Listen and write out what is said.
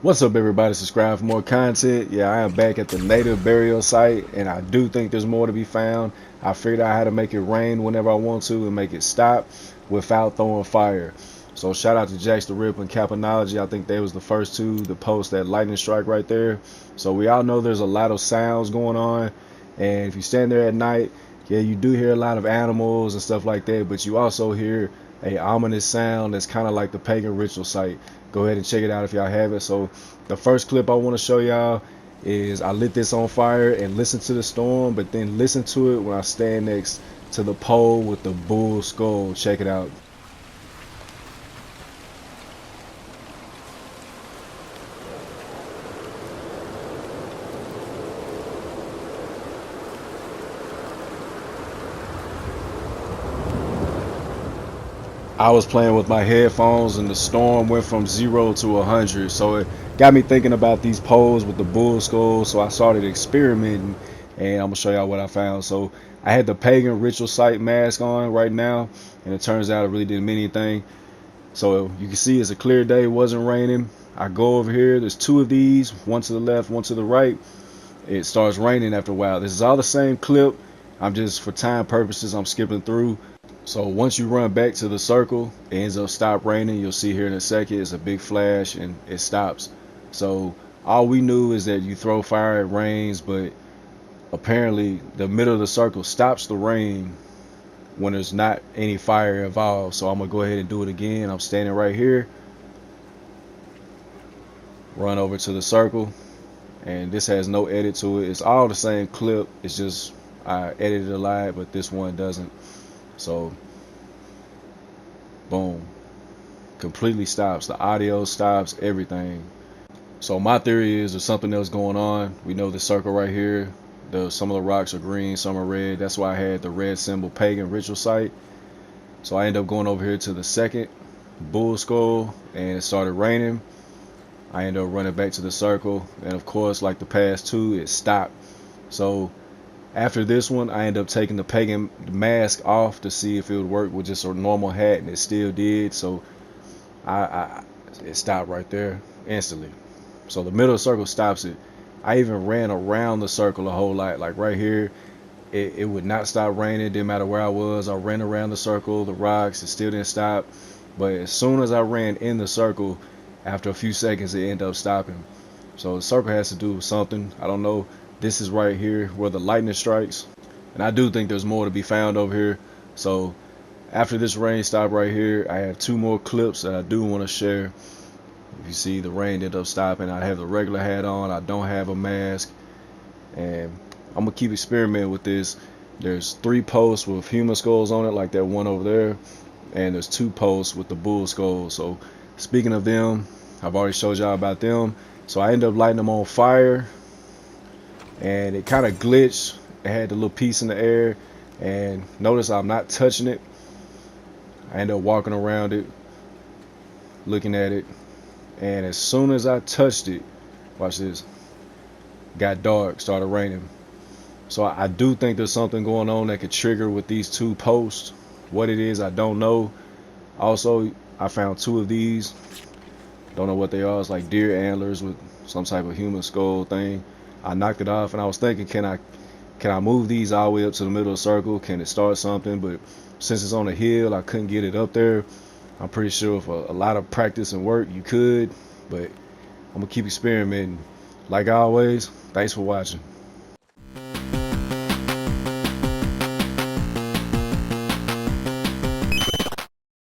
What's up, everybody? Subscribe for more content. Yeah, I am back at the native burial site, and I do think there's more to be found. I figured out how to make it rain whenever I want to and make it stop without throwing fire. So shout out to Jax the Rip and Capinology. I think they was the first two to post that lightning strike right there. So we all know there's a lot of sounds going on, and if you stand there at night, yeah, you do hear a lot of animals and stuff like that, but you also hear a ominous sound that's kind of like the pagan ritual site. Go ahead and check it out if y'all have it. So the first clip I want to show y'all is I lit this on fire and listen to the storm, but then listen to it when I stand next to the pole with the bull skull. Check it out. I was playing with my headphones and the storm went from 0 to 100, so it got me thinking about these poles with the bull skull. So I started experimenting, and I'm gonna show y'all what I found. So I had the pagan ritual site mask on right now, and it turns out it really didn't mean anything. So you can see it's a clear day, it wasn't raining. I go over here, there's two of these, one to the left, one to the right. It starts raining after a while. This is all the same clip. I'm just, for time purposes, I'm skipping through. So once you run back to the circle, it ends up stop raining. You'll see here in a second, it's a big flash and it stops. So all we knew is that you throw fire, it rains, but apparently the middle of the circle stops the rain when there's not any fire involved. So I'm gonna go ahead and do it again. I'm standing right here, run over to the circle, and this has no edit to it. It's all the same clip. It's just I edited a lot, but this one doesn't. So boom, completely stops. The audio stops, everything. So my theory is there's something else going on. We know the circle right here, some of the rocks are green, some are red. That's why I had the red symbol pagan ritual site. So I ended up going over here to the second bull skull, and it started raining. I ended up running back to the circle, and of course, like the past two, it stopped. So after this one, I ended up taking the pagan mask off to see if it would work with just a normal hat, and it still did. So it stopped right there instantly. So the middle circle stops it. I even ran around the circle a whole lot. Like right here, it would not stop raining. Didn't matter where I was. I ran around the circle, the rocks, it still didn't stop. But as soon as I ran in the circle, after a few seconds, it ended up stopping. So the circle has to do with something. I don't know. This is right here where the lightning strikes, and I do think there's more to be found over here. So after this rain stop right here, I have two more clips that I do want to share. If you see, the rain ended up stopping. I have the regular hat on, I don't have a mask, and I'm gonna keep experimenting with this. There's 3 posts with human skulls on it, like that one over there, and there's 2 posts with the bull skulls. So speaking of them, I've already showed y'all about them. So I ended up lighting them on fire, and it kind of glitched. It had the little piece in the air, and notice I'm not touching it. I ended up walking around it, looking at it, and as soon as I touched it, watch this, got dark, started raining. So I do think there's something going on that could trigger with these 2 posts. What it is, I don't know. Also, I found 2 of these. Don't know what they are. It's like deer antlers with some type of human skull thing. I knocked it off, and I was thinking, can I move these all the way up to the middle of the circle? Can it start something? But since it's on a hill, I couldn't get it up there. I'm pretty sure for a lot of practice and work, you could, but I'm gonna keep experimenting. Like always, thanks for watching.